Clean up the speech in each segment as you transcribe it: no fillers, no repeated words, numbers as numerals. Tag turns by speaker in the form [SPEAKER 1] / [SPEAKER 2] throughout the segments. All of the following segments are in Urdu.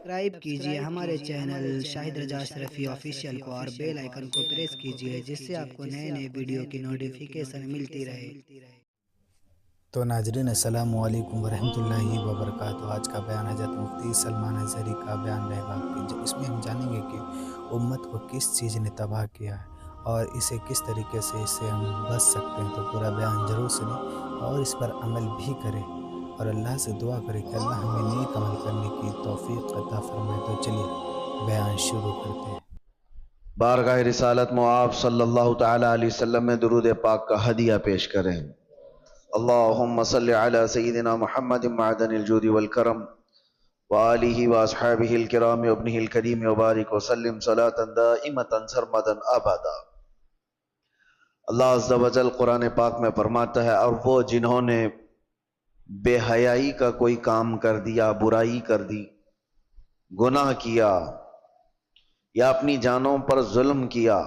[SPEAKER 1] سبسکرائب کیجئے ہمارے چینل شاہد رضا اشرفی آفیشیل کو اور بیل آئیکن کو پریس کیجئے جس سے آپ کو نئے نئے ویڈیو کی نوٹیفیکیشن ملتی رہے۔
[SPEAKER 2] تو ناظرین السلام علیکم ورحمۃ اللہ وبرکاتہ۔ آج کا بیان حضرت مفتی سلمان اظہری کا بیان رہے گا کہ اس میں ہم جانیں گے کہ امت کو کس چیز نے تباہ کیا ہے اور اسے کس طریقے سے اسے ہم بچ سکتے ہیں۔ تو پورا بیان ضرور سنیں اور اس پر عمل بھی کریں اور اللہ سے دعا کریں کہ اللہ ہمیں نیک عمل کرنے کی توفیق عطا فرمائے۔ تو چلیے بیان شروع کرتے ہیں۔
[SPEAKER 3] بارگاہ رسالت معاب صلی اللہ تعالی علیہ وسلم میں درود پاک کا ہدیہ پیش کریں۔ اللہم صلی علی سیدنا محمد معدن الجود والکرم وآلہ واصحابہ الکرام وابنہ الکریم وبارک وسلم صلاۃ دائمۃ سرمدا ابدا۔ اللہ عز و جل قرآن پاک میں فرماتا ہے، اور وہ جنہوں نے بے حیائی کا کوئی کام کر دیا، برائی کر دی، گناہ کیا یا اپنی جانوں پر ظلم کیا،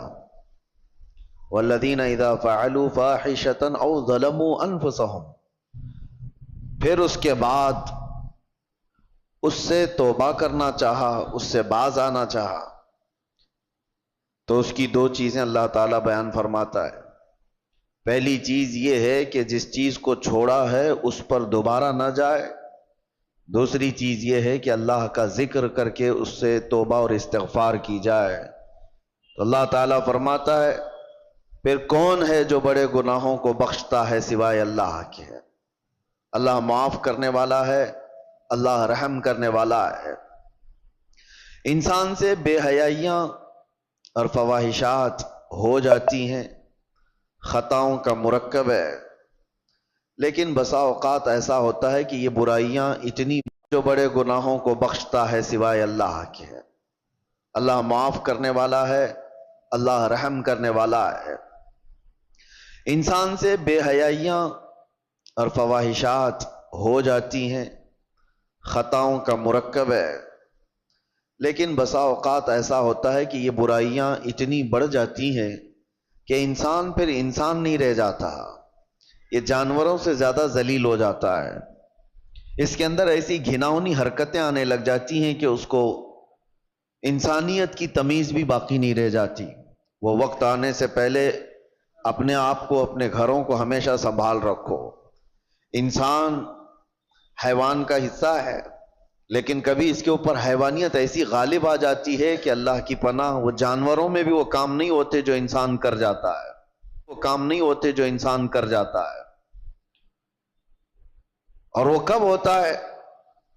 [SPEAKER 3] والذین اذا فعلوا فاحشۃ او ظلموا انفسهم، پھر اس کے بعد اس سے توبہ کرنا چاہا، اس سے باز آنا چاہا، تو اس کی دو چیزیں اللہ تعالیٰ بیان فرماتا ہے۔ پہلی چیز یہ ہے کہ جس چیز کو چھوڑا ہے اس پر دوبارہ نہ جائے۔ دوسری چیز یہ ہے کہ اللہ کا ذکر کر کے اس سے توبہ اور استغفار کی جائے۔ تو اللہ تعالیٰ فرماتا ہے، پھر کون ہے جو بڑے گناہوں کو بخشتا ہے سوائے اللہ کے؟ اللہ معاف کرنے والا ہے، اللہ رحم کرنے والا ہے۔ انسان سے بے حیائیاں اور فواحشات ہو جاتی ہیں، خطاؤں کا مرکب ہے، لیکن بسا اوقات ایسا ہوتا ہے کہ یہ برائیاں اتنی جو بڑے گناہوں کو بخشتا ہے سوائے اللہ کے۔ اللہ معاف کرنے والا ہے، اللہ رحم کرنے والا ہے۔ انسان سے بے حیائیاں اور فواحشات ہو جاتی ہیں، خطاؤں کا مرکب ہے، لیکن بسا اوقات ایسا ہوتا ہے کہ یہ برائیاں اتنی بڑھ جاتی ہیں کہ انسان پھر انسان نہیں رہ جاتا، یہ جانوروں سے زیادہ ذلیل ہو جاتا ہے۔ اس کے اندر ایسی گھناؤنی حرکتیں آنے لگ جاتی ہیں کہ اس کو انسانیت کی تمیز بھی باقی نہیں رہ جاتی۔ وہ وقت آنے سے پہلے اپنے آپ کو، اپنے گھروں کو ہمیشہ سنبھال رکھو۔ انسان حیوان کا حصہ ہے، لیکن کبھی اس کے اوپر حیوانیت ایسی غالب آ جاتی ہے کہ اللہ کی پناہ، وہ جانوروں میں بھی وہ کام نہیں ہوتے جو انسان کر جاتا ہے، وہ کام نہیں ہوتے جو انسان کر جاتا ہے۔ اور وہ کب ہوتا ہے؟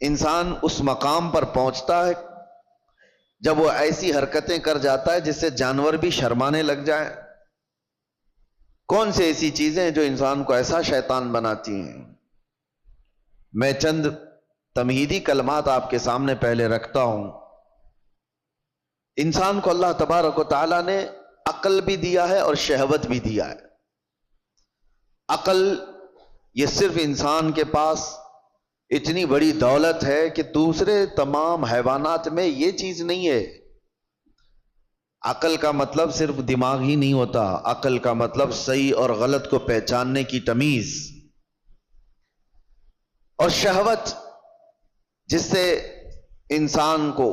[SPEAKER 3] انسان اس مقام پر پہنچتا ہے جب وہ ایسی حرکتیں کر جاتا ہے جس سے جانور بھی شرمانے لگ جائیں۔ کون سی ایسی چیزیں جو انسان کو ایسا شیطان بناتی ہیں؟ میں چند تمہیدی کلمات آپ کے سامنے پہلے رکھتا ہوں۔ انسان کو اللہ تبارک و تعالیٰ نے عقل بھی دیا ہے اور شہوت بھی دیا ہے۔ عقل یہ صرف انسان کے پاس اتنی بڑی دولت ہے کہ دوسرے تمام حیوانات میں یہ چیز نہیں ہے۔ عقل کا مطلب صرف دماغ ہی نہیں ہوتا، عقل کا مطلب صحیح اور غلط کو پہچاننے کی تمیز، اور شہوت جس سے انسان کو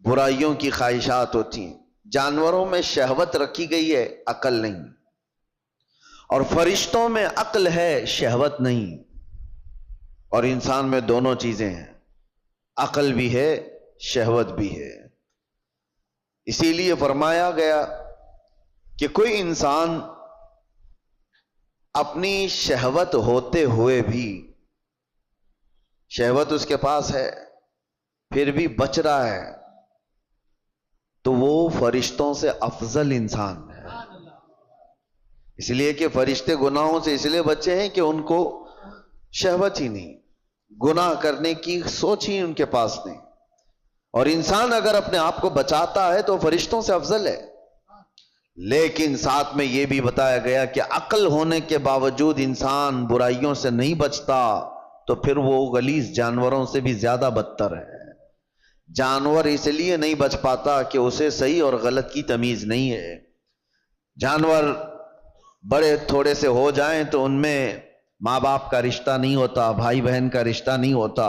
[SPEAKER 3] برائیوں کی خواہشات ہوتی ہیں۔ جانوروں میں شہوت رکھی گئی ہے، عقل نہیں، اور فرشتوں میں عقل ہے، شہوت نہیں، اور انسان میں دونوں چیزیں ہیں، عقل بھی ہے، شہوت بھی ہے۔ اسی لیے فرمایا گیا کہ کوئی انسان اپنی شہوت ہوتے ہوئے بھی، شہوت اس کے پاس ہے پھر بھی بچ رہا ہے، تو وہ فرشتوں سے افضل انسان ہے۔ اس لیے کہ فرشتے گناہوں سے اس لیے بچے ہیں کہ ان کو شہوت ہی نہیں، گناہ کرنے کی سوچ ہی ان کے پاس نہیں، اور انسان اگر اپنے آپ کو بچاتا ہے تو فرشتوں سے افضل ہے۔ لیکن ساتھ میں یہ بھی بتایا گیا کہ عقل ہونے کے باوجود انسان برائیوں سے نہیں بچتا تو پھر وہ غلیظ جانوروں سے بھی زیادہ بدتر ہے۔ جانور اس لیے نہیں بچ پاتا کہ اسے صحیح اور غلط کی تمیز نہیں ہے۔ جانور بڑے تھوڑے سے ہو جائیں تو ان میں ماں باپ کا رشتہ نہیں ہوتا، بھائی بہن کا رشتہ نہیں ہوتا،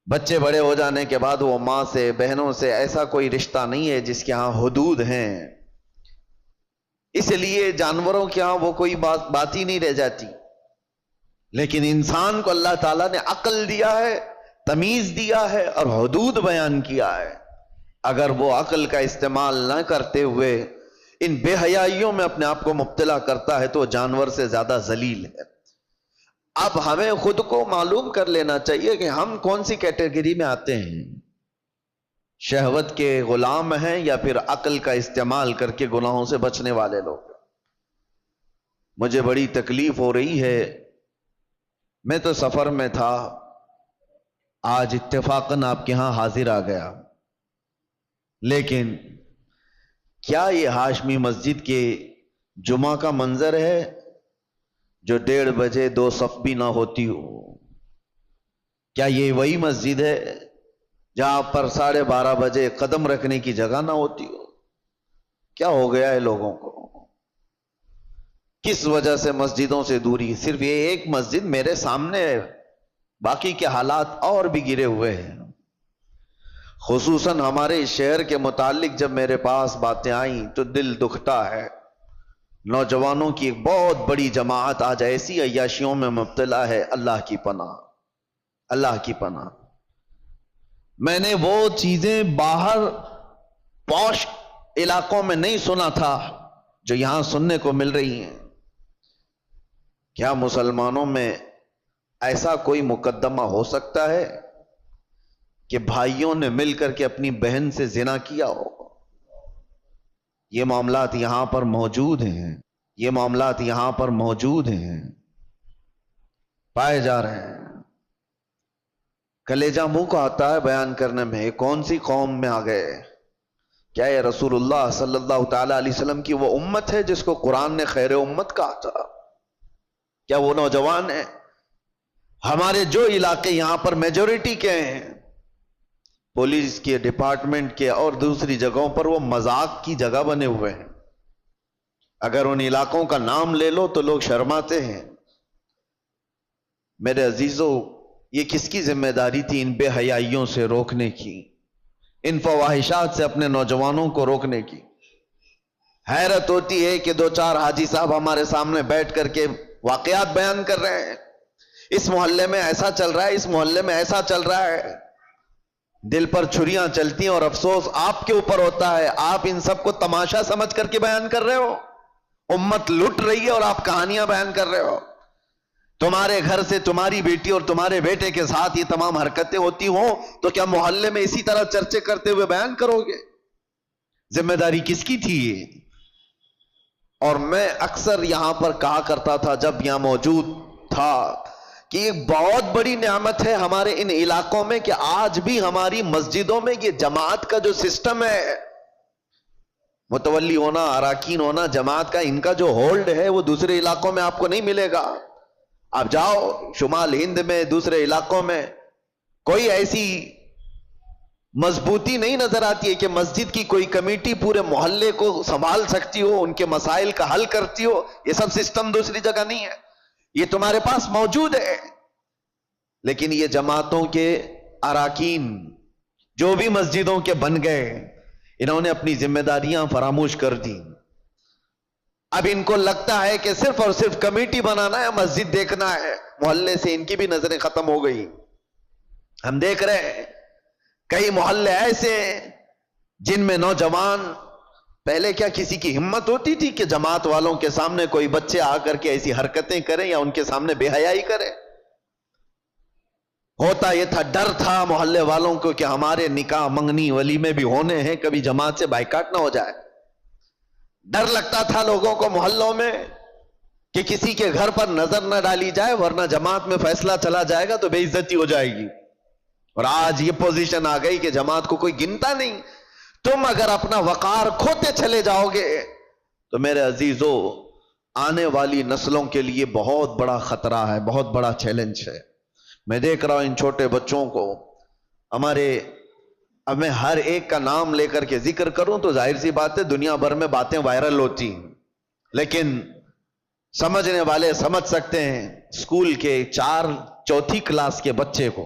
[SPEAKER 3] بچے بڑے ہو جانے کے بعد وہ ماں سے بہنوں سے ایسا کوئی رشتہ نہیں ہے جس کے ہاں حدود ہیں، اس لیے جانوروں کے ہاں وہ کوئی بات ہی نہیں رہ جاتی، لیکن انسان کو اللہ تعالیٰ نے عقل دیا ہے، تمیز دیا ہے اور حدود بیان کیا ہے۔ اگر وہ عقل کا استعمال نہ کرتے ہوئے ان بے حیائیوں میں اپنے آپ کو مبتلا کرتا ہے تو وہ جانور سے زیادہ ذلیل ہے۔ اب ہمیں خود کو معلوم کر لینا چاہیے کہ ہم کون سی کیٹیگری میں آتے ہیں، شہوت کے غلام ہیں یا پھر عقل کا استعمال کر کے گناہوں سے بچنے والے لوگ۔ مجھے بڑی تکلیف ہو رہی ہے، میں تو سفر میں تھا، آج اتفاقاً آپ کے ہاں حاضر آ گیا، لیکن کیا یہ ہاشمی مسجد کے جمعہ کا منظر ہے جو 1:30 بجے 2 صف بھی نہ ہوتی ہو؟ کیا یہ وہی مسجد ہے جہاں پر 12:30 بجے قدم رکھنے کی جگہ نہ ہوتی ہو؟ کیا ہو گیا ہے لوگوں کو؟ کس وجہ سے مسجدوں سے دوری؟ صرف یہ ایک مسجد میرے سامنے ہے، باقی کے حالات اور بھی گرے ہوئے ہیں۔ خصوصاً ہمارے اس شہر کے متعلق جب میرے پاس باتیں آئیں تو دل دکھتا ہے۔ نوجوانوں کی ایک بہت بڑی جماعت آج ایسی عیاشیوں میں مبتلا ہے، اللہ کی پناہ، اللہ کی پناہ۔ میں نے وہ چیزیں باہر پوش علاقوں میں نہیں سنا تھا جو یہاں سننے کو مل رہی ہیں۔ کیا مسلمانوں میں ایسا کوئی مقدمہ ہو سکتا ہے کہ بھائیوں نے مل کر کے اپنی بہن سے زنا کیا ہو؟ یہ معاملات یہاں پر موجود ہیں، یہ معاملات یہاں پر موجود ہیں، پائے جا رہے ہیں۔ کلیجہ منہ کو آتا ہے بیان کرنے میں، یہ کون سی قوم میں آ گئے؟ کیا یہ رسول اللہ صلی اللہ تعالی علیہ وسلم کی وہ امت ہے جس کو قرآن نے خیر امت کہا تھا؟ کیا وہ نوجوان ہیں؟ ہمارے جو علاقے یہاں پر میجورٹی کے ہیں، پولیس کے ڈپارٹمنٹ کے اور دوسری جگہوں پر وہ مذاق کی جگہ بنے ہوئے ہیں۔ اگر ان علاقوں کا نام لے لو تو لوگ شرماتے ہیں۔ میرے عزیزو، یہ کس کی ذمہ داری تھی ان بے حیائیوں سے روکنے کی، ان فواہشات سے اپنے نوجوانوں کو روکنے کی؟ حیرت ہوتی ہے کہ 2-4 حاجی صاحب ہمارے سامنے بیٹھ کر کے واقعات بیان کر رہے ہیں، اس محلے میں ایسا چل رہا ہے، اس محلے میں ایسا چل رہا ہے۔ دل پر چھریاں چلتی ہیں اور افسوس آپ کے اوپر ہوتا ہے، آپ ان سب کو تماشا سمجھ کر کے بیان کر رہے ہو۔ امت لٹ رہی ہے اور آپ کہانیاں بیان کر رہے ہو۔ تمہارے گھر سے تمہاری بیٹی اور تمہارے بیٹے کے ساتھ یہ تمام حرکتیں ہوتی ہوں تو کیا محلے میں اسی طرح چرچے کرتے ہوئے بیان کرو گے؟ ذمہ داری کس کی تھی یہ؟ اور میں اکثر یہاں پر کہا کرتا تھا جب یہاں موجود تھا کہ یہ بہت بڑی نعمت ہے ہمارے ان علاقوں میں کہ آج بھی ہماری مسجدوں میں یہ جماعت کا جو سسٹم ہے، متولی ہونا، اراکین ہونا جماعت کا، ان کا جو ہولڈ ہے وہ دوسرے علاقوں میں آپ کو نہیں ملے گا۔ آپ جاؤ شمال ہند میں، دوسرے علاقوں میں، کوئی ایسی مضبوطی نہیں نظر آتی ہے کہ مسجد کی کوئی کمیٹی پورے محلے کو سنبھال سکتی ہو، ان کے مسائل کا حل کرتی ہو۔ یہ سب سسٹم دوسری جگہ نہیں ہے، یہ تمہارے پاس موجود ہے۔ لیکن یہ جماعتوں کے اراکین جو بھی مسجدوں کے بن گئے، انہوں نے اپنی ذمہ داریاں فراموش کر دی۔ اب ان کو لگتا ہے کہ صرف اور صرف کمیٹی بنانا ہے، مسجد دیکھنا ہے، محلے سے ان کی بھی نظریں ختم ہو گئی۔ ہم دیکھ رہے ہیں کئی محلے ایسے ہیں جن میں نوجوان، پہلے کیا کسی کی ہمت ہوتی تھی کہ جماعت والوں کے سامنے کوئی بچے آ کر کے ایسی حرکتیں کریں یا ان کے سامنے بے حیائی کریں؟ ہوتا یہ تھا، ڈر تھا محلے والوں کو کہ ہمارے نکاح منگنی ولیمے بھی ہونے ہیں، کبھی جماعت سے بائیکاٹ نہ ہو جائے۔ ڈر لگتا تھا لوگوں کو محلوں میں کہ کسی کے گھر پر نظر نہ ڈالی جائے ورنہ جماعت میں فیصلہ چلا جائے گا تو بے عزتی ہو جائے گی۔ اور آج یہ پوزیشن آ گئی کہ جماعت کو کوئی گنتا نہیں۔ تم اگر اپنا وقار کھوتے چلے جاؤ گے تو میرے عزیزو آنے والی نسلوں کے لیے بہت بڑا خطرہ ہے، بہت بڑا چیلنج ہے۔ میں دیکھ رہا ہوں ان چھوٹے بچوں کو، اب میں ہر ایک کا نام لے کر کے ذکر کروں تو ظاہر سی بات ہے دنیا بھر میں باتیں وائرل ہوتی ہیں، لیکن سمجھنے والے سمجھ سکتے ہیں۔ اسکول کے 4 چوتھی کلاس کے بچے کو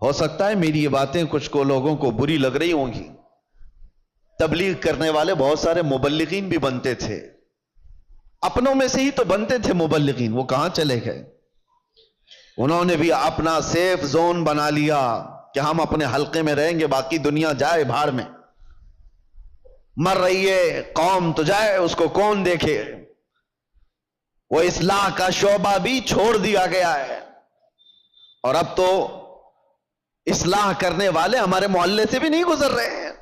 [SPEAKER 3] ہو سکتا ہے میری یہ باتیں کچھ کو لوگوں کو بری لگ رہی ہوں گی. تبلیغ کرنے والے بہت سارے مبلغین بھی بنتے تھے، اپنوں میں سے ہی تو بنتے تھے مبلغین، وہ کہاں چلے گئے؟ انہوں نے بھی اپنا سیف زون بنا لیا کہ ہم اپنے حلقے میں رہیں گے، باقی دنیا جائے بھاڑ میں، مر رہی ہے قوم تو جائے، اس کو کون دیکھے. وہ اصلاح کا شعبہ بھی چھوڑ دیا گیا ہے، اور اب تو اصلاح کرنے والے ہمارے محلے سے بھی نہیں گزر رہے ہیں.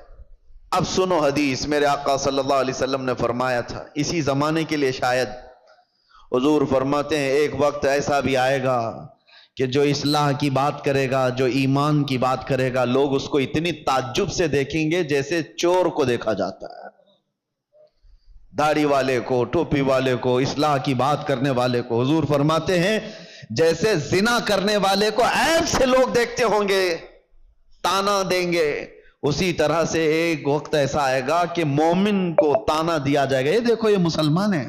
[SPEAKER 3] اب سنو حدیث، میرے آقا صلی اللہ علیہ وسلم نے فرمایا تھا اسی زمانے کے لیے شاید. حضور فرماتے ہیں ایک وقت ایسا بھی آئے گا کہ جو اصلاح کی بات کرے گا، جو ایمان کی بات کرے گا، لوگ اس کو اتنی تعجب سے دیکھیں گے جیسے چور کو دیکھا جاتا ہے. داڑھی والے کو، ٹوپی والے کو، اصلاح کی بات کرنے والے کو حضور فرماتے ہیں جیسے زنا کرنے والے کو عیب سے لوگ دیکھتے ہوں گے، تانا دیں گے، اسی طرح سے ایک وقت ایسا آئے گا کہ مومن کو تانا دیا جائے گا، یہ دیکھو یہ مسلمان ہے،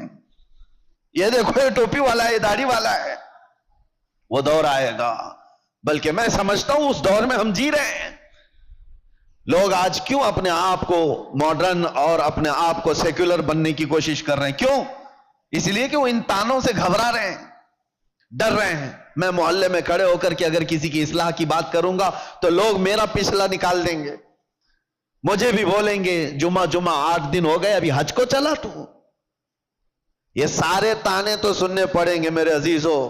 [SPEAKER 3] یہ دیکھو یہ ٹوپی والا ہے، یہ داڑھی والا ہے. وہ دور آئے گا، بلکہ میں سمجھتا ہوں اس دور میں ہم جی رہے ہیں. لوگ آج کیوں اپنے آپ کو ماڈرن اور اپنے آپ کو سیکولر بننے کی کوشش کر رہے ہیں؟ کیوں؟ اس لیے کہ وہ ان تانوں سے گھبرا رہے ہیں، ڈر رہے ہیں. میں محلے میں کھڑے ہو کر کے اگر کسی کی اصلاح کی بات کروں گا تو لوگ میرا پچھلا نکال دیں گے، مجھے بھی بولیں گے جمعہ 8 دن ہو گئے ابھی حج کو چلا تو. یہ سارے تانے تو سننے پڑیں گے میرے عزیزوں.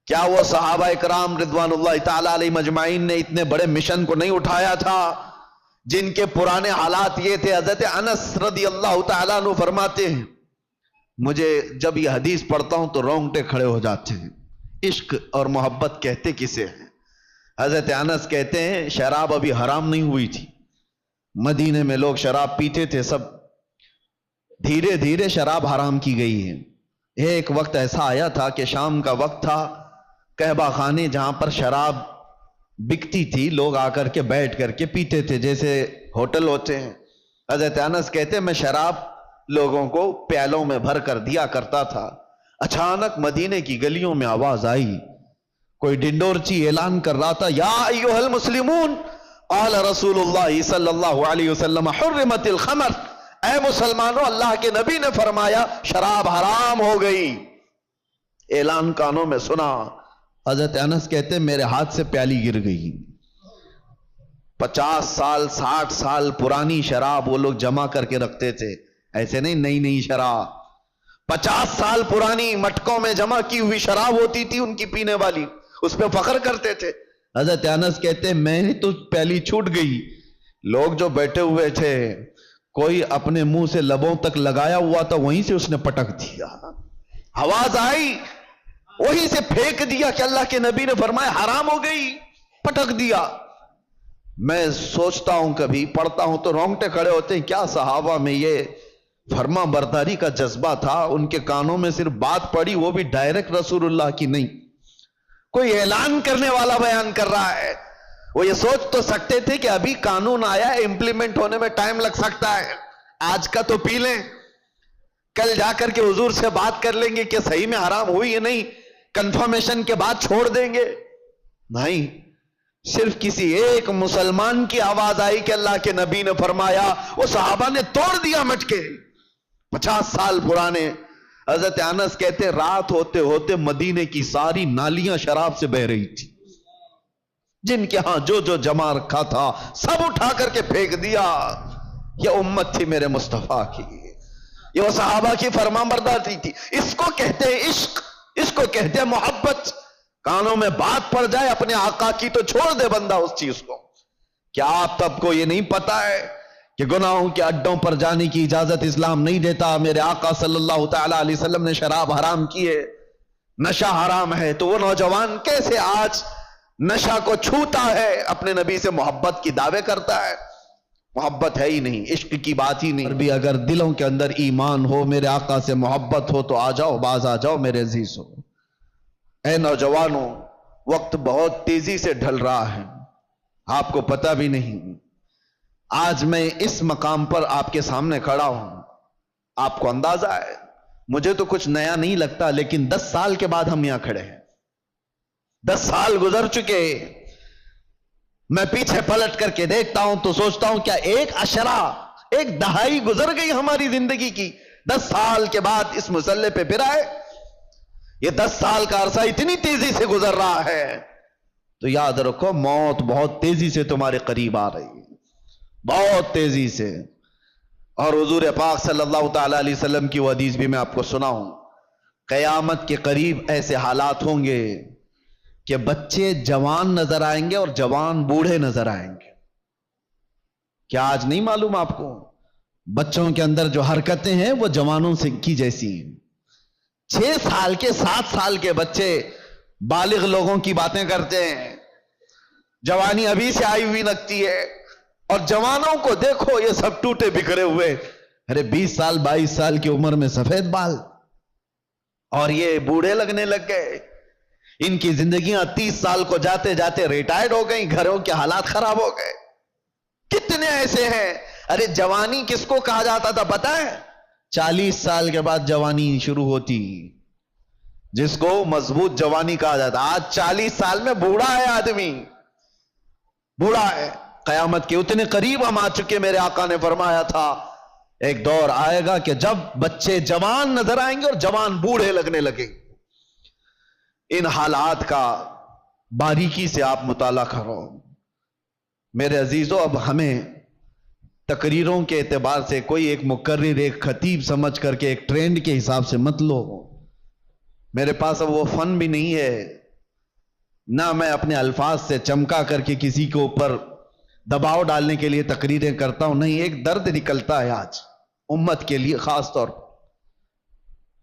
[SPEAKER 3] کیا وہ صحابہ اکرام رضوان اللہ تعالی علیہ مجمعین نے اتنے بڑے مشن کو نہیں اٹھایا تھا جن کے پرانے حالات یہ تھے؟ حضرت انس رضی اللہ تعالیٰ عنہ فرماتے ہیں مجھے جب یہ حدیث پڑھتا ہوں تو رونگٹے کھڑے ہو جاتے ہیں. عشق اور محبت کہتے کسے ہیں؟ حضرت انس کہتے ہیں شراب ابھی حرام نہیں ہوئی تھی، مدینے میں لوگ شراب پیتے تھے، سب دھیرے دھیرے شراب حرام کی گئی ہے. ایک وقت ایسا آیا تھا کہ شام کا وقت تھا، قہبہ خانے جہاں پر شراب بکتی تھی لوگ آ کر کے بیٹھ کر کے پیتے تھے جیسے ہوٹل ہوتے ہیں. حضرت انس کہتے ہیں میں شراب لوگوں کو پیالوں میں بھر کر دیا کرتا تھا. اچانک مدینے کی گلیوں میں آواز آئی، کوئی ڈنڈورچی اعلان کر رہا تھا یا ایھا المسلمون قال رسول اللہ صلی اللہ علیہ وسلم حرمت الخمر، اے مسلمانوں اللہ کے نبی نے فرمایا شراب حرام ہو گئی. اعلان کانوں میں سنا. حضرت انس کہتے ہیں میرے ہاتھ سے پیالی گر گئی. 50 سال 60 سال پرانی شراب وہ لوگ جمع کر کے رکھتے تھے، ایسے نہیں نئی شراب، 50 سال پرانی مٹکوں میں جمع کی ہوئی شراب ہوتی تھی ان کی پینے والی، اس پہ فخر کرتے تھے. حضرت انس کہتے ہیں میں نے تو پیالی چھوٹ گئی. لوگ جو بیٹھے ہوئے تھے کوئی اپنے منہ سے لبوں تک لگایا ہوا تھا وہیں سے اس نے پٹک دیا. آواز آئی وہیں سے پھینک دیا کہ اللہ کے نبی نے فرمایا حرام ہو گئی، پٹک دیا. میں سوچتا ہوں کبھی پڑھتا ہوں تو رونگٹے کھڑے ہوتے ہیں، کیا صحابہ میں یہ فرما برداری کا جذبہ تھا؟ ان کے کانوں میں صرف بات پڑی، وہ بھی ڈائریکٹ رسول اللہ کی نہیں، کوئی اعلان کرنے والا بیان کر رہا ہے. وہ یہ سوچ تو سکتے تھے کہ ابھی قانون آیا ہے، امپلیمنٹ ہونے میں ٹائم لگ سکتا ہے، آج کا تو پی لیں، کل جا کر کے حضور سے بات کر لیں گے کہ صحیح میں حرام ہوئی یا نہیں، کنفرمیشن کے بعد چھوڑ دیں گے. نہیں، صرف کسی ایک مسلمان کی آواز آئی کہ اللہ کے نبی نے فرمایا، وہ صحابہ نے توڑ دیا مٹکے 50 سال پرانے. حضرت انس کہتے رات ہوتے ہوتے مدینے کی ساری نالیاں شراب سے بہ رہی تھی، جن کے ہاں جو جو جمع رکھا تھا سب اٹھا کر کے پھینک دیا. یہ امت تھی میرے مصطفیٰ کی، یہ وہ صحابہ کی فرمانبرداری تھی. اس کو کہتے ہیں عشق، اس کو کہتے ہیں محبت. کانوں میں بات پڑ جائے اپنے آقا کی تو چھوڑ دے بندہ اس چیز کو. کیا آپ تب کو یہ نہیں پتا ہے کہ گناہوں کے اڈوں پر جانے کی اجازت اسلام نہیں دیتا؟ میرے آقا صلی اللہ تعالی علیہ وسلم نے شراب حرام کی ہے، نشہ حرام ہے، تو وہ نوجوان کیسے آج نشہ کو چھوتا ہے، اپنے نبی سے محبت کی دعوے کرتا ہے؟ محبت ہے ہی نہیں، عشق کی بات ہی نہیں. اور بھی اگر دلوں کے اندر ایمان ہو، میرے آقا سے محبت ہو تو آ جاؤ، باز آ جاؤ میرے عزیزو. اے نوجوانوں، وقت بہت تیزی سے ڈھل رہا ہے، آپ کو پتہ بھی نہیں. آج میں اس مقام پر آپ کے سامنے کھڑا ہوں، آپ کو اندازہ ہے مجھے تو کچھ نیا نہیں لگتا، لیکن 10 سال کے بعد ہم یہاں کھڑے ہیں. 10 سال گزر چکے. میں پیچھے پلٹ کر کے دیکھتا ہوں تو سوچتا ہوں کیا ایک عشرہ، ایک دہائی گزر گئی ہماری زندگی کی، 10 سال کے بعد اس مسئلے پہ پھر آئے۔ یہ 10 سال کا عرصہ اتنی تیزی سے گزر رہا ہے، تو یاد رکھو موت بہت تیزی سے تمہارے قریب آ رہی ہے، بہت تیزی سے۔ اور حضور پاک صلی اللہ تعالی علیہ وسلم کی وہ حدیث بھی میں آپ کو سناؤں، قیامت کے قریب ایسے حالات ہوں گے کہ بچے جوان نظر آئیں گے اور جوان بوڑھے نظر آئیں گے۔ کیا آج نہیں معلوم آپ کو؟ بچوں کے اندر جو حرکتیں ہیں وہ جوانوں سے کی جیسی ہیں۔ 6 سال کے 7 سال کے بچے بالغ لوگوں کی باتیں کرتے ہیں، جوانی ابھی سے آئی ہوئی لگتی ہے، اور جوانوں کو دیکھو یہ سب ٹوٹے بکھرے ہوئے، ارے 20 سال 22 سال کی عمر میں سفید بال، اور یہ بوڑھے لگنے لگ گئے۔ ان کی زندگیاں 30 سال کو جاتے جاتے ریٹائرڈ ہو گئیں، گھروں کے حالات خراب ہو گئے۔ کتنے ایسے ہیں؟ ارے جوانی کس کو کہا جاتا تھا پتہ ہے؟ 40 سال کے بعد جوانی شروع ہوتی، جس کو مضبوط جوانی کہا جاتا۔ آج 40 سال میں بوڑھا ہے آدمی، بوڑھا ہے۔ قیامت کے اتنے قریب ہم آ چکے، میرے آقا نے فرمایا تھا ایک دور آئے گا کہ جب بچے جوان نظر آئیں گے اور جوان بوڑھے لگنے لگیں۔ ان حالات کا باریکی سے آپ مطالعہ کرو میرے عزیزو۔ اب ہمیں تقریروں کے اعتبار سے کوئی ایک مقرر، ایک خطیب سمجھ کر کے ایک ٹرینڈ کے حساب سے مت لو۔ میرے پاس اب وہ فن بھی نہیں ہے، نہ میں اپنے الفاظ سے چمکا کر کے کسی کے اوپر دباؤ ڈالنے کے لیے تقریریں کرتا ہوں، نہیں، ایک درد نکلتا ہے آج امت کے لیے خاص طور پر۔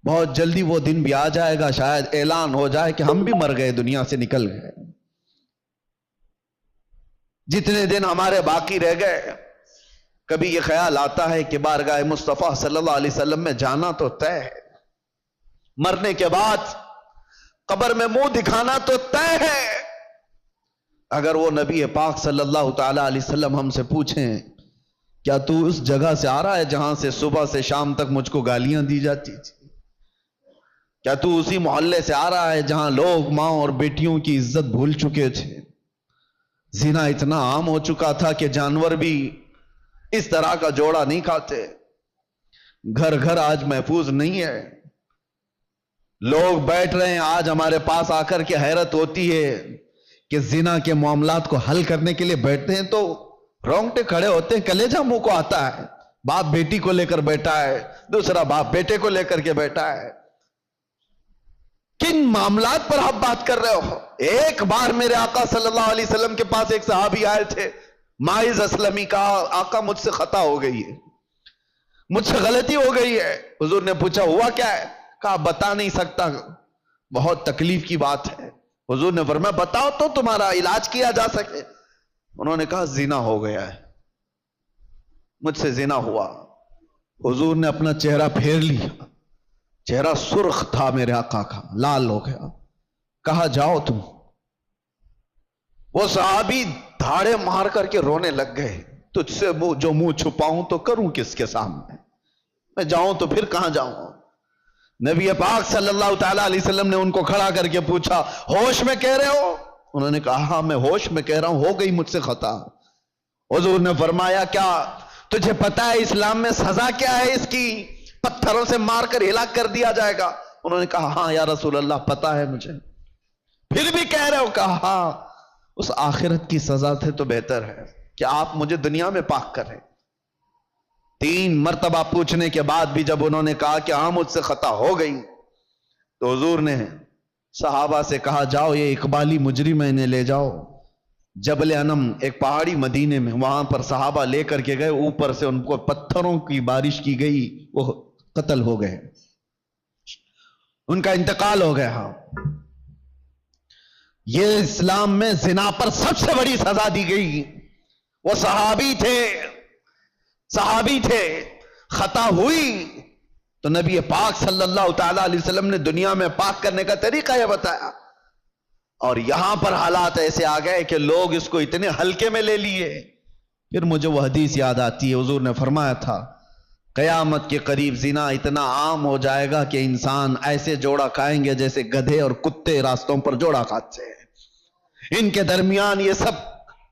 [SPEAKER 3] بہت جلدی وہ دن بھی آ جائے گا، شاید اعلان ہو جائے کہ ہم بھی مر گئے، دنیا سے نکل گئے۔ جتنے دن ہمارے باقی رہ گئے، کبھی یہ خیال آتا ہے کہ بارگاہ مصطفیٰ صلی اللہ علیہ وسلم میں جانا تو طے ہے، مرنے کے بعد قبر میں منہ دکھانا تو طے ہے۔ اگر وہ نبی پاک صلی اللہ تعالی علیہ وسلم ہم سے پوچھیں کیا تو اس جگہ سے آ رہا ہے جہاں سے صبح سے شام تک مجھ کو گالیاں دی جاتی تھی؟ کیا تو اسی محلے سے آ رہا ہے جہاں لوگ ماں اور بیٹیوں کی عزت بھول چکے تھے؟ زنا اتنا عام ہو چکا تھا کہ جانور بھی اس طرح کا جوڑا نہیں کھاتے۔ گھر گھر آج محفوظ نہیں ہے، لوگ بیٹھ رہے ہیں۔ آج ہمارے پاس آ کر کے حیرت ہوتی ہے کہ زنا کے معاملات کو حل کرنے کے لیے بیٹھتے ہیں تو رونگٹے کھڑے ہوتے ہیں، کلیجہ منہ کو آتا ہے۔ باپ بیٹی کو لے کر بیٹھا ہے، دوسرا باپ بیٹے کو لے کر کے بیٹھا ہے۔ کن معاملات پر آپ بات کر رہے ہو؟ ایک بار میرے آقا صلی اللہ علیہ وسلم کے پاس ایک صحابی آئے تھے، ماعز اسلمی، کہا آقا مجھ سے خطا ہو گئی ہے، مجھ سے غلطی ہو گئی ہے۔ حضور نے پوچھا ہوا کیا ہے؟ کہا بتا نہیں سکتا، بہت تکلیف کی بات ہے۔ حضور نے فرمایا بتاؤ تو تمہارا علاج کیا جا سکے۔ انہوں نے کہا زنا ہو گیا ہے، مجھ سے زنا ہوا۔ حضور نے اپنا چہرہ پھیر لیا، چہرہ سرخ تھا میرے آقا کا، لال ہو گیا۔ کہا جاؤ تم۔ وہ صحابی دھاڑے مار کر کے رونے لگ گئے، تجھ سے جو منہ چھپاؤں تو کروں کس کے سامنے؟ میں جاؤں تو پھر کہاں جاؤں؟ نبی پاک صلی اللہ تعالی علیہ وسلم نے ان کو کھڑا کر کے پوچھا ہوش میں کہہ رہے ہو؟ انہوں نے کہا ہاں میں ہوش میں کہہ رہا ہوں، ہو گئی مجھ سے خطا۔ حضور نے فرمایا کیا تجھے پتا ہے اسلام میں سزا کیا ہے اس کی؟ پتھروں سے مار کر ہلاک کر دیا جائے گا۔ انہوں نے کہا ہاں یا رسول اللہ پتا ہے مجھے۔ پھر بھی کہہ رہے ہو؟ کہا ہاں، اس آخرت کی سزا سے تو بہتر ہے کہ آپ مجھے دنیا میں پاک کریں۔ 3 مرتبہ پوچھنے کے بعد بھی جب انہوں نے کہا کہ ہاں مجھ سے خطا ہو گئی، تو حضور نے صحابہ سے کہا جاؤ یہ اقبالی مجرم انہیں لے جاؤ جبل انم، ایک پہاڑی مدینے میں، وہاں پر صحابہ لے کر کے گئے، اوپر سے ان کو پتھروں کی بارش کی گئی، وہ قتل ہو گئے، ان کا انتقال ہو گیا۔ یہ اسلام میں زنا پر سب سے بڑی سزا دی گئی۔ وہ صحابی تھے، خطا ہوئی تو نبی پاک صلی اللہ تعالی علیہ وسلم نے دنیا میں پاک کرنے کا طریقہ یہ بتایا، اور یہاں پر حالات ایسے آ گئے کہ لوگ اس کو اتنے ہلکے میں لے لیے۔ پھر مجھے وہ حدیث یاد آتی ہے، حضور نے فرمایا تھا قیامت کے قریب زنا اتنا عام ہو جائے گا کہ انسان ایسے جوڑا کھائیں گے جیسے گدھے اور کتے راستوں پر جوڑا کھاتے ہیں، ان کے درمیان یہ سب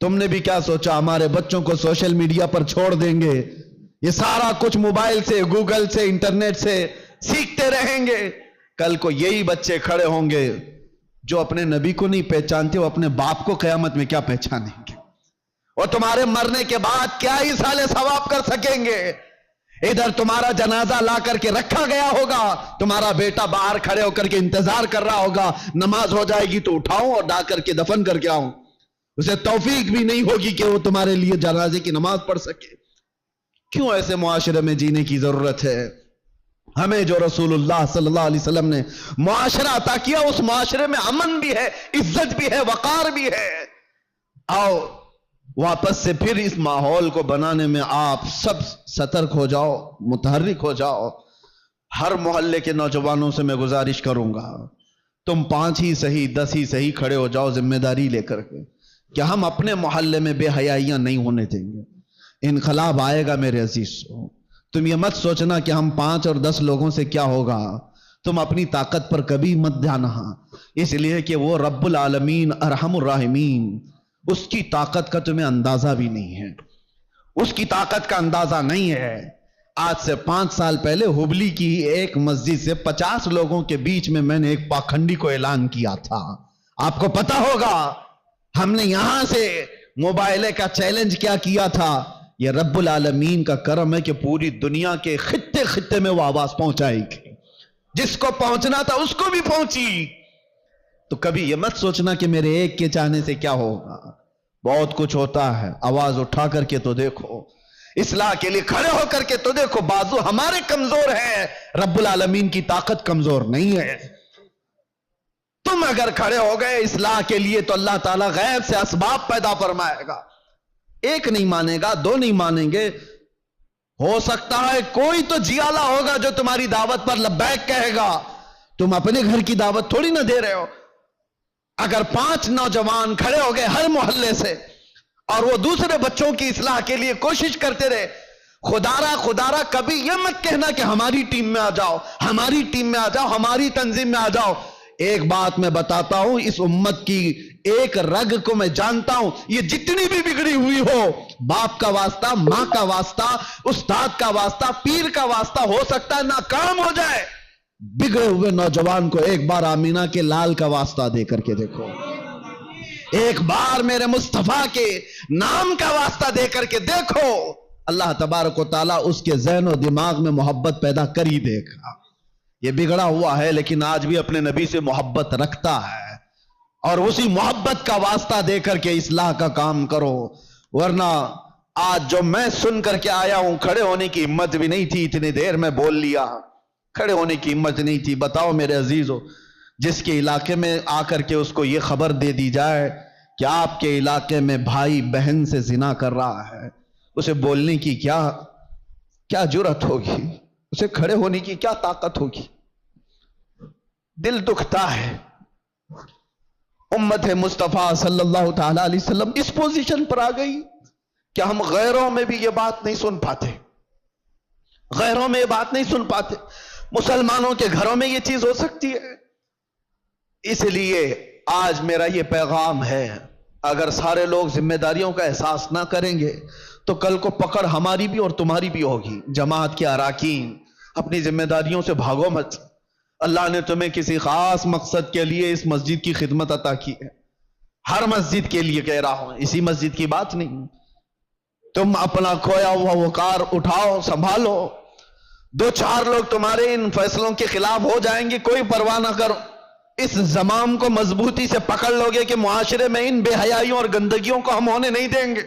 [SPEAKER 3] تم نے بھی کیا سوچا ہمارے بچوں کو سوشل میڈیا پر چھوڑ دیں گے، یہ سارا کچھ موبائل سے، گوگل سے، انٹرنیٹ سے سیکھتے رہیں گے؟ کل کو یہی بچے کھڑے ہوں گے جو اپنے نبی کو نہیں پہچانتے، وہ اپنے باپ کو قیامت میں کیا پہچانیں گے؟ اور تمہارے مرنے کے بعد کیا ایصال ثواب کر سکیں گے؟ ادھر تمہارا جنازہ لا کر کے رکھا گیا ہوگا، تمہارا بیٹا باہر کھڑے ہو کر کے انتظار کر رہا ہوگا، نماز ہو جائے گی تو اٹھاؤں اور ڈا کر کے دفن کر کے آؤں، اسے توفیق بھی نہیں ہوگی کہ وہ تمہارے لیے جنازے کی نماز پڑھ سکے۔ کیوں ایسے معاشرے میں جینے کی ضرورت ہے؟ ہمیں جو رسول اللہ صلی اللہ علیہ وسلم نے معاشرہ عطا کیا، اس معاشرے میں امن بھی ہے، عزت بھی ہے، وقار بھی ہے۔ آؤ واپس سے پھر اس ماحول کو بنانے میں آپ سب سترک ہو جاؤ، متحرک ہو جاؤ۔ ہر محلے کے نوجوانوں سے میں گزارش کروں گا، تم 5 ہی صحیح 10 ہی صحیح کھڑے ہو جاؤ ذمہ داری لے کر کے کہ ہم اپنے محلے میں بے حیائیاں نہیں ہونے دیں گے۔ انقلاب آئے گا میرے عزیزو۔ تم یہ مت سوچنا کہ ہم 5 اور 10 لوگوں سے کیا ہوگا، تم اپنی طاقت پر کبھی مت جانا، اس لیے کہ وہ رب العالمین ارحم الراحمین، اس کی طاقت کا تمہیں اندازہ بھی نہیں ہے، اس کی طاقت کا اندازہ نہیں ہے۔ آج سے 5 سال پہلے ہبلی کی ایک مسجد سے 50 لوگوں کے بیچ میں نے ایک پاکھنڈی کو اعلان کیا تھا، آپ کو پتا ہوگا۔ ہم نے یہاں سے موبائلے کا چیلنج کیا کیا تھا، یہ رب العالمین کا کرم ہے کہ پوری دنیا کے خطے خطے میں وہ آواز پہنچائے گی، جس کو پہنچنا تھا اس کو بھی پہنچی۔ تو کبھی یہ مت سوچنا کہ میرے ایک کے چاہنے سے کیا ہوگا، بہت کچھ ہوتا ہے۔ آواز اٹھا کر کے تو دیکھو، اصلاح کے لیے کھڑے ہو کر کے تو دیکھو۔ بازو ہمارے کمزور ہیں، رب العالمین کی طاقت کمزور نہیں ہے۔ تم اگر کھڑے ہو گئے اصلاح کے لیے تو اللہ تعالیٰ غیب سے اسباب پیدا فرمائے گا۔ ایک نہیں مانے گا، 2 نہیں مانیں گے، ہو سکتا ہے کوئی تو جیالا ہوگا جو تمہاری دعوت پر لبیک کہے گا۔ تم اپنے گھر کی دعوت تھوڑی نہ دے رہے ہو۔ اگر 5 نوجوان کھڑے ہو گئے ہر محلے سے اور وہ دوسرے بچوں کی اصلاح کے لیے کوشش کرتے رہے، خدارا کبھی یہ مت کہنا کہ ہماری ٹیم میں آ جاؤ، ہماری ٹیم میں آ جاؤ، ہماری تنظیم میں آ جاؤ۔ ایک بات میں بتاتا ہوں، اس امت کی ایک رگ کو میں جانتا ہوں، یہ جتنی بھی بگڑی ہوئی ہو، باپ کا واسطہ، ماں کا واسطہ، استاد کا واسطہ، پیر کا واسطہ، ہو سکتا ہے ناکام ہو جائے۔ بگڑے ہوئے نوجوان کو ایک بار آمینہ کے لال کا واسطہ دے کر کے دیکھو، ایک بار میرے مصطفیٰ کے نام کا واسطہ دے کر کے دیکھو، اللہ تبارک و تعالیٰ اس کے ذہن و دماغ میں محبت پیدا کر ہی دے گا۔ یہ بگڑا ہوا ہے لیکن آج بھی اپنے نبی سے محبت رکھتا ہے، اور اسی محبت کا واسطہ دے کر کے اصلاح کا کام کرو۔ ورنہ آج جو میں سن کر کے آیا ہوں، کھڑے ہونے کی ہمت بھی نہیں تھی، اتنی دیر میں بول لیا، کھڑے ہونے کی ہمت نہیں تھی۔ بتاؤ میرے عزیزو، جس کے علاقے میں آ کر کے اس کو یہ خبر دے دی جائے کہ آپ کے علاقے میں بھائی بہن سے زنا کر رہا ہے، اسے بولنے کی کیا جرأت ہوگی، اسے کھڑے ہونے کی کیا طاقت ہوگی؟ دل دکھتا ہے۔ امت مصطفیٰ صلی اللہ تعالی علیہ وسلم اس پوزیشن پر آ گئی کہ ہم غیروں میں بھی یہ بات نہیں سن پاتے، غیروں میں یہ بات نہیں سن پاتے۔ مسلمانوں کے گھروں میں یہ چیز ہو سکتی ہے۔ اس لیے آج میرا یہ پیغام ہے، اگر سارے لوگ ذمہ داریوں کا احساس نہ کریں گے تو کل کو پکڑ ہماری بھی اور تمہاری بھی ہوگی۔ جماعت کے اراکین، اپنی ذمہ داریوں سے بھاگو مت۔ اللہ نے تمہیں کسی خاص مقصد کے لیے اس مسجد کی خدمت عطا کی ہے، ہر مسجد کے لیے کہہ رہا ہوں، اسی مسجد کی بات نہیں۔ تم اپنا کھویا ہوا وقار اٹھاؤ، سنبھالو۔ 2-4 لوگ تمہارے ان فیصلوں کے خلاف ہو جائیں گے، کوئی پرواہ نہ کرو۔ اس زمام کو مضبوطی سے پکڑ لو گے کہ معاشرے میں ان بے حیائیوں اور گندگیوں کو ہم ہونے نہیں دیں گے،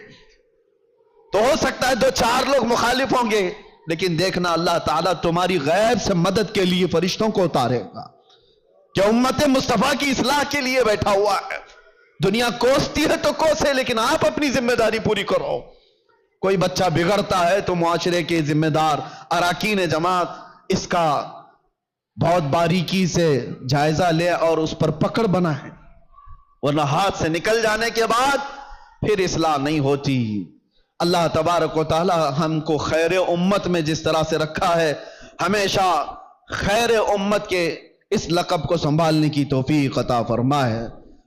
[SPEAKER 3] تو ہو سکتا ہے 2-4 لوگ مخالف ہوں گے، لیکن دیکھنا اللہ تعالیٰ تمہاری غیب سے مدد کے لیے فرشتوں کو اتارے گا کہ امت مصطفیٰ کی اصلاح کے لیے بیٹھا ہوا ہے۔ دنیا کوستی ہے تو کوسے، لیکن آپ اپنی ذمہ داری پوری کرو۔ کوئی بچہ بگڑتا ہے تو معاشرے کے ذمہ دار اراکین جماعت اس کا بہت باریکی سے جائزہ لے اور اس پر پکڑ بنا ہے، ورنہ ہاتھ سے نکل جانے کے بعد پھر اصلاح نہیں ہوتی۔ اللہ تبارک و تعالی ہم کو خیر امت میں جس طرح سے رکھا ہے، ہمیشہ خیر امت کے اس لقب کو سنبھالنے کی توفیق عطا فرمائے۔